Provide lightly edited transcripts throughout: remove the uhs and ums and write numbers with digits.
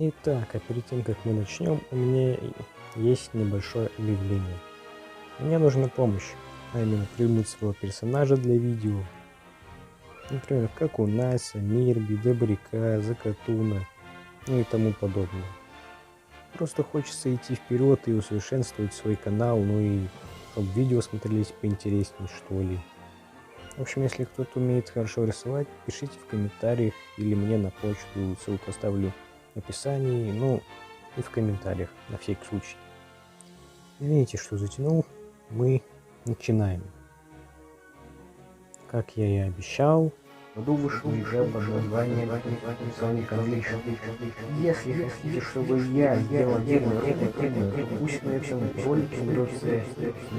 Итак, а перед тем, как мы начнем, у меня есть небольшое объявление. Мне нужна помощь, а именно придумать своего персонажа для видео. Например, как у Наса, Мирби, Добряка, Закатуна, ну и тому подобное. Просто хочется идти вперед и усовершенствовать свой канал, ну и чтобы видео смотрелись поинтереснее, что ли. В общем, если кто-то умеет хорошо рисовать, пишите в комментариях или мне на почту, ссылку оставлю в описании, ну и в комментариях, на всякий случай. Извините, что затянул, мы начинаем. Как я и обещал, в году вышел игра под названием Sonic Unleashed. Если хотите, чтобы я сделал отдельный ролик, пусть на этом ролике наберется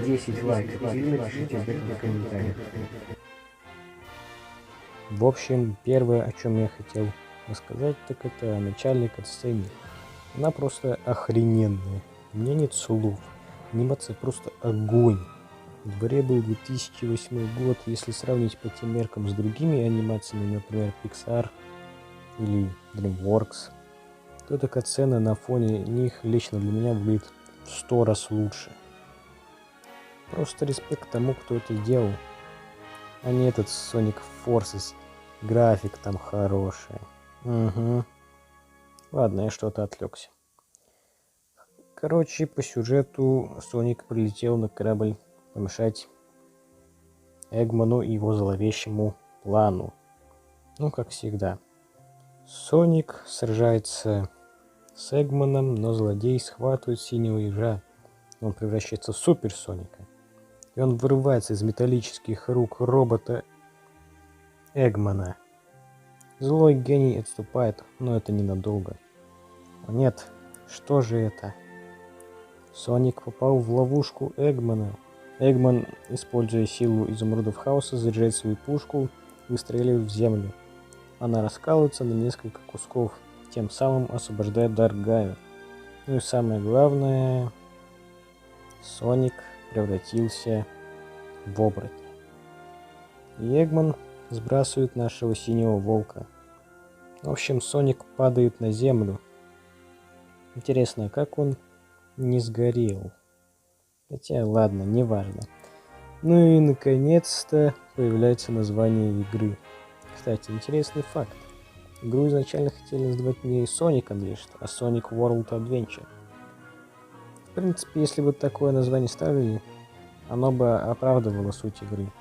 10 лайков, или напишите об этом в комментариях. В общем, первое, о чем я хотел рассказать, так это о начальной катсцене. Она просто охрененная. У меня нет слов. Анимация просто огонь. В дворе был 2008 год. Если сравнить по тем меркам с другими анимациями, например, Pixar или DreamWorks, то эта катсцена на фоне них лично для меня выглядит в 100 раз лучше. Просто респект тому, кто это делал, а не этот Sonic Forces. График там хороший. Угу. Ладно, я что-то отвлекся. Короче, по сюжету Соник прилетел на корабль помешать Эгману и его зловещему плану. Ну, как всегда. Соник сражается с Эгманом, но злодей схватывает синего ежа. Он превращается в Супер Соника. И он вырывается из металлических рук робота Эгмана. Злой гений отступает, но это ненадолго. О нет, что же это? Соник попал в ловушку Эгмана. Эгман, используя силу изумрудов хаоса, заряжает свою пушку и выстреливает в землю. Она раскалывается на несколько кусков, тем самым освобождая Даргаю. Ну и самое главное, Соник превратился в оборотня. И Эгман сбрасывает нашего синего волка. В общем, Соник падает на землю. Интересно, как он не сгорел? Хотя, ладно, неважно. Ну и, наконец-то, появляется название игры. Кстати, интересный факт. Игру изначально хотели назвать не Sonic Unleashed, а Sonic World Adventure. В принципе, если бы такое название ставили, оно бы оправдывало суть игры.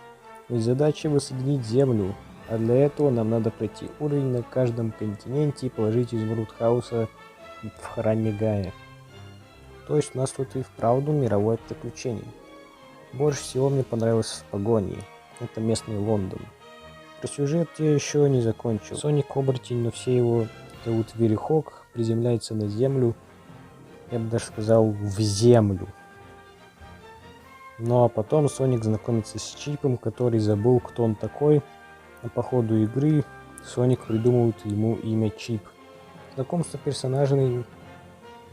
Ведь задача воссоединить Землю, а для этого нам надо пройти уровень на каждом континенте и положить изумруд хаоса в храме Гая. То есть у нас тут и вправду мировое приключение. Больше всего мне понравилось в погоне. Это местный Лондон. Про сюжет я еще не закончил. Соник оборотень, но все его зовут Верехок, приземляется на землю. Я бы даже сказал, в землю. Ну а потом Соник знакомится с Чипом, который забыл, кто он такой. А по ходу игры Соник придумывает ему имя Чип. Знакомство персонажей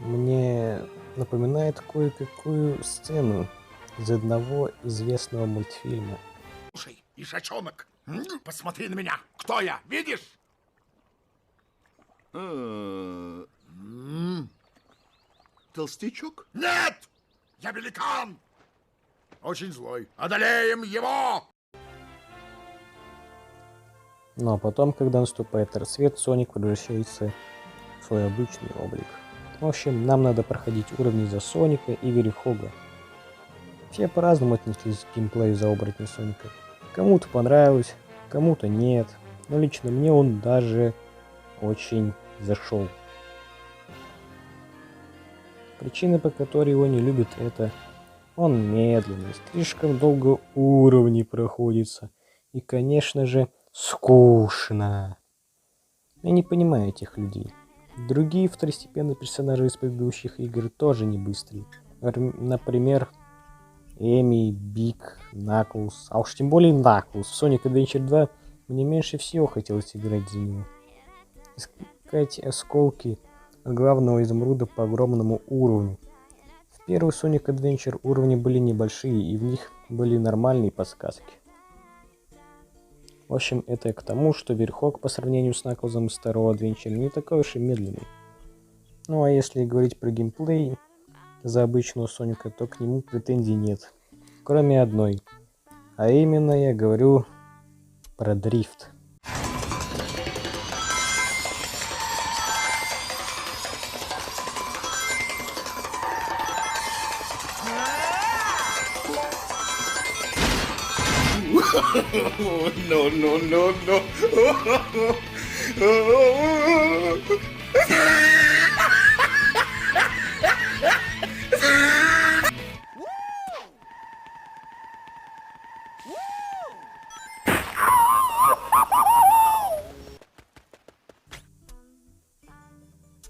мне напоминает кое-какую сцену из одного известного мультфильма. Слушай, ишачонок, посмотри на меня. Кто я, видишь? Толстячок? Нет! Я великан! Очень злой. Одолеем его! Ну а потом, когда наступает рассвет, Соник превращается в свой обычный облик. В общем, нам надо проходить уровни за Соника и Верехога. Все по-разному отнеслись к геймплею за оборотня Соника. Кому-то понравилось, кому-то нет. Но лично мне он даже очень зашел. Причина, по которой его не любят, это он медленный, слишком долго уровни проходится. И, конечно же, скучно. Я не понимаю этих людей. Другие второстепенные персонажи из предыдущих игр тоже не быстрые. Например, Эми, Биг, Наклз, а уж тем более Наклз. В Sonic Adventure 2 мне меньше всего хотелось играть за него. Искать осколки главного изумруда по огромному уровню. В первый Sonic Adventure уровни были небольшие, и в них были нормальные подсказки. В общем, это к тому, что Верхок по сравнению с Наклзом из второго Adventure не такой уж и медленный. Ну а если говорить про геймплей за обычного Соника, то к нему претензий нет. Кроме одной. А именно я говорю про дрифт. No, no, no, no.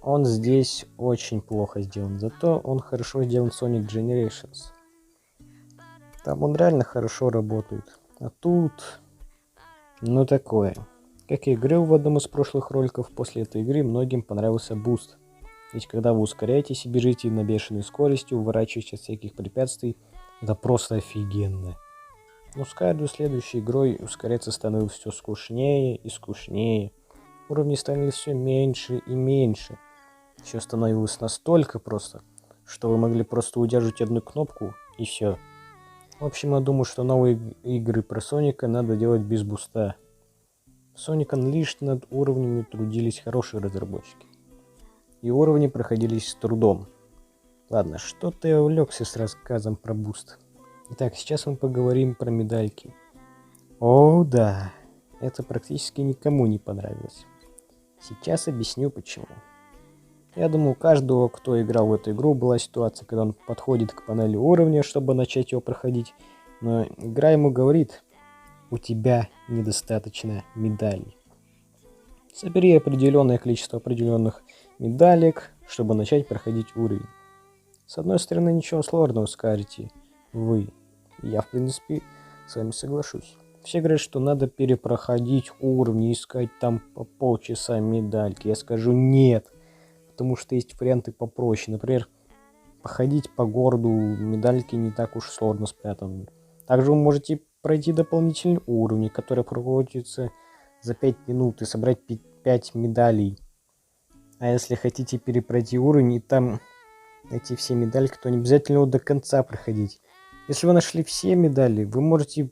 Он здесь очень плохо сделан, зато он хорошо сделан в Sonic Generations. Там он реально хорошо работает. А тут... ну такое. Как я говорил в одном из прошлых роликов, после этой игры многим понравился буст. Ведь когда вы ускоряетесь и бежите на бешеной скорости, уворачиваетесь от всяких препятствий, это просто офигенно. Но с каждой следующей игрой ускоряться становилось все скучнее и скучнее. Уровни становились все меньше и меньше. Все становилось настолько просто, что вы могли просто удерживать одну кнопку и все. В общем, я думаю, что новые игры про Соника надо делать без буста. Sonic Unleashed над уровнями трудились хорошие разработчики. И уровни проходились с трудом. Ладно, что-то я увлекся с рассказом про буст. Итак, сейчас мы поговорим про медальки. О, да, это практически никому не понравилось. Сейчас объясню почему. Я думаю, у каждого, кто играл в эту игру, была ситуация, когда он подходит к панели уровня, чтобы начать его проходить, но игра ему говорит: у тебя недостаточно медалей. Собери определенное количество определенных медалек, чтобы начать проходить уровень. С одной стороны, ничего сложного, скажете вы. Я, в принципе, с вами соглашусь. Все говорят, что надо перепроходить уровни, искать там по полчаса медальки. Я скажу нет, потому что есть варианты попроще. Например, походить по городу, медальки не так уж сложно спрятаны. Также вы можете пройти дополнительные уровни, которые проводятся за 5 минут и собрать 5 медалей. А если хотите перепройти уровень и там найти все медальки, то не обязательно его до конца проходить. Если вы нашли все медали, вы можете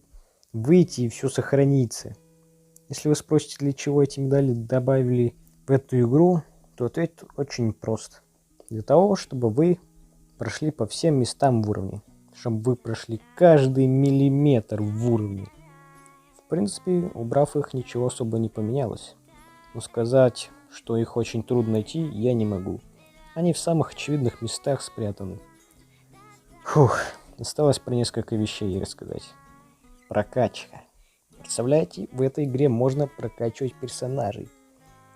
выйти и все сохранится. Если вы спросите, для чего эти медали добавили в эту игру, то ответ очень прост. Для того, чтобы вы прошли по всем местам в уровне. Чтобы вы прошли каждый миллиметр в уровне. В принципе, убрав их, ничего особо не поменялось. Но сказать, что их очень трудно найти, я не могу. Они в самых очевидных местах спрятаны. Фух, осталось про несколько вещей рассказать. Прокачка. Представляете, в этой игре можно прокачивать персонажей.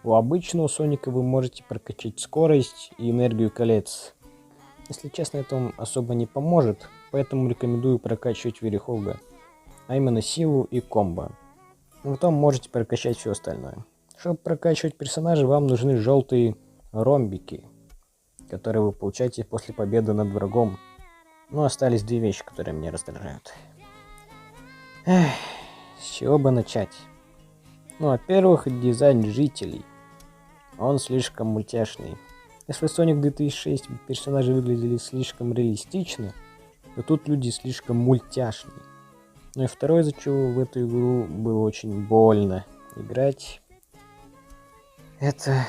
У обычного Соника вы можете прокачать скорость и энергию колец. Если честно, это вам особо не поможет, поэтому рекомендую прокачивать Верехога, а именно силу и комбо. Но потом можете прокачать все остальное. Чтобы прокачивать персонажей, вам нужны желтые ромбики, которые вы получаете после победы над врагом. Но остались две вещи, которые меня раздражают. Эх, с чего бы начать? Ну, во-первых, дизайн жителей. Он слишком мультяшный. Если в Sonic 2006 персонажи выглядели слишком реалистично, то тут люди слишком мультяшные. Ну и второе, из-за чего в эту игру было очень больно играть, это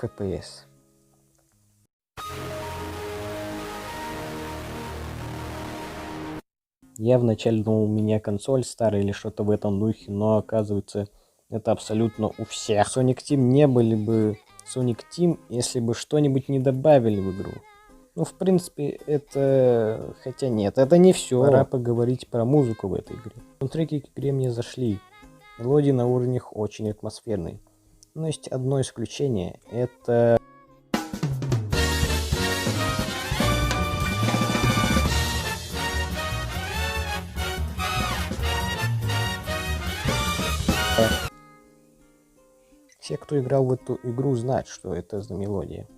FPS. Я вначале думал, у меня консоль старая или что-то в этом духе, но оказывается, это абсолютно у всех. Sonic Team не были бы Sonic Team, если бы что-нибудь не добавили в игру. Ну, в принципе, это... хотя нет, это не все. Пора поговорить про музыку в этой игре. Саундтреки к игре мне зашли. Мелодии на уровнях очень атмосферные. Но есть одно исключение. Это... Все, кто играл в эту игру, знают, что это за мелодия.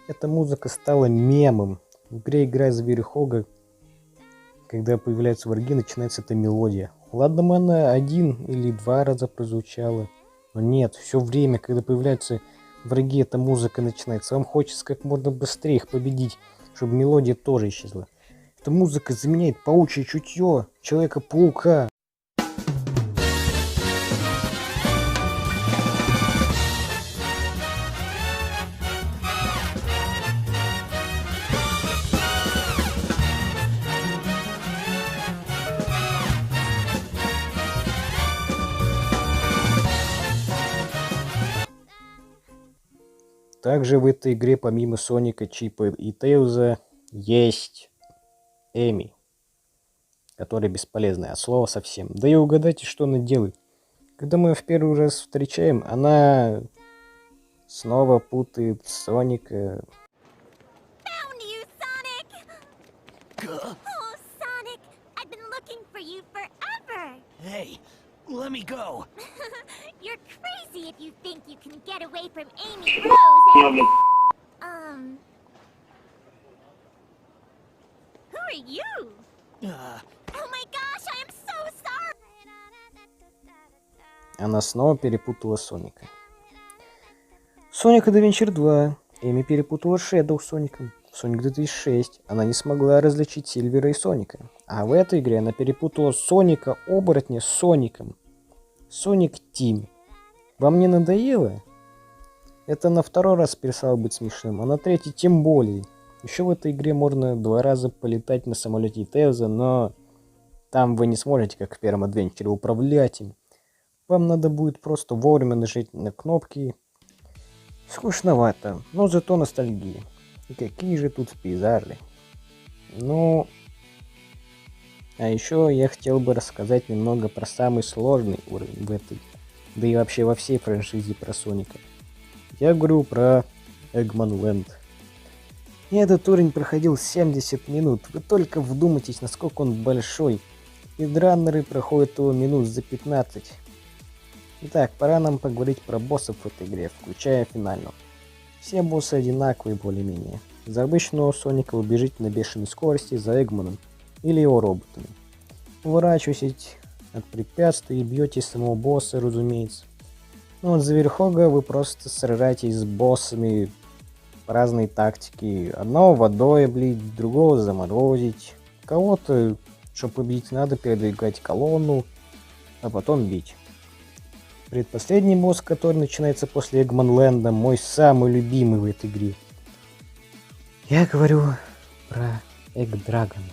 Эта музыка стала мемом. В игре «Играй за Верехога», когда появляются враги, начинается эта мелодия. Ладно, она один или два раза прозвучала. Но нет, все время, когда появляются враги эта музыка начинается, вам хочется как можно быстрее их победить, чтобы мелодия тоже исчезла. Эта музыка заменяет паучье чутье Человека-паука. Также в этой игре помимо Соника, Чипа и Тейлза есть Эми, которая бесполезная от слова совсем. Да и угадайте, что она делает. Когда мы ее в первый раз встречаем, она снова путает Соника. Found you, Sonic! Oh, Sonic, I've been looking for you forever. Hey, let me go. You're crazy if you think you can get away from Amy Rose and... Who are you? Oh my gosh, I am so sorry! Она снова перепутала Соника. Соник Adventure 2. Эми перепутала Шэдоу с Соником. Соник 2006. Она не смогла различить Сильвера и Соника. А в этой игре она перепутала Соника оборотня с Соником. Соник Тим. Вам не надоело? Это на второй раз перестало быть смешным, а на третий тем более. Еще в этой игре можно 2 раза полетать на самолете Тейлза, но там вы не сможете, как в первом Адвенчере, управлять им. Вам надо будет просто вовремя нажать на кнопки. Скучновато, но зато ностальгия. И какие же тут пейзажи. Ну, а еще я хотел бы рассказать немного про самый сложный уровень в этой, да и вообще во всей франшизе про Соника. Я говорю про Eggman Land. И этот уровень проходил 70 минут. Вы только вдумайтесь, насколько он большой. Спидранеры проходят его минут за 15. Итак, пора нам поговорить про боссов в этой игре, включая финального. Все боссы одинаковые более-менее. За обычного Соника вы бежите на бешеной скорости за Эгманом или его роботами. Уворачиваетесь от препятствий и бьете самого босса, разумеется. Ну вот за Верхога вы просто сражаетесь с боссами по разной тактике. Одного водой облить, другого заморозить. Кого-то, чтобы победить, надо передвигать колонну, а потом бить. Предпоследний босс, который начинается после Эгманленда, мой самый любимый в этой игре. Я говорю про Эгдрагона.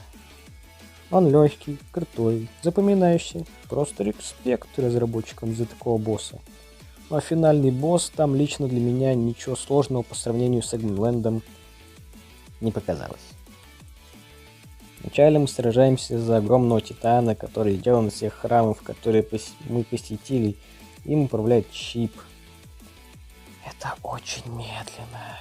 Он легкий, крутой, запоминающийся. Просто респект разработчикам за такого босса. Ну а финальный босс там лично для меня ничего сложного по сравнению с Эгманлендом не показалось. Вначале мы сражаемся за огромного титана, который сделан из всех храмов, которые мы посетили. Им управляет Чип. Это очень медленно.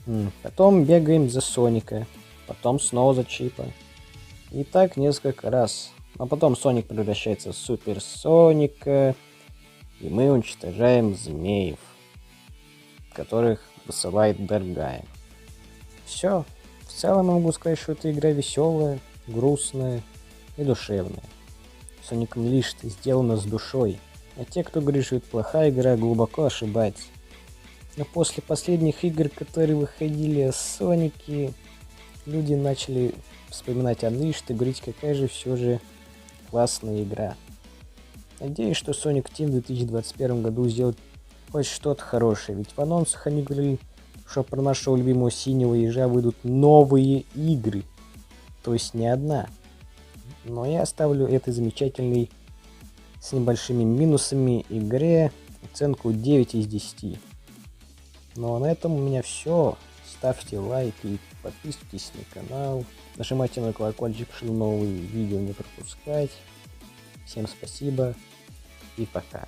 Да. Потом бегаем за Соника. Потом снова за Чипа. И так несколько раз. А потом Соник превращается в Супер Соника. И мы уничтожаем змеев, которых высылает Даргая. Все. В целом я могу сказать, что эта игра веселая, грустная и душевная. Sonic Unleashed сделано с душой, а те, кто говорит, что это плохая игра, глубоко ошибается. Но после последних игр, которые выходили о Сонике, люди начали вспоминать Unleashed и говорить, какая же все же классная игра. Надеюсь, что Sonic Team в 2021 году сделает хоть что-то хорошее, ведь в анонсах они говорили, что про нашего любимого синего ежа выйдут новые игры, то есть не одна. Но я ставлю этой замечательной с небольшими минусами игре оценку 9 из 10. Ну а на этом у меня все. Ставьте лайк и подписывайтесь на канал. Нажимайте на колокольчик, чтобы новые видео не пропускать. Всем спасибо и пока.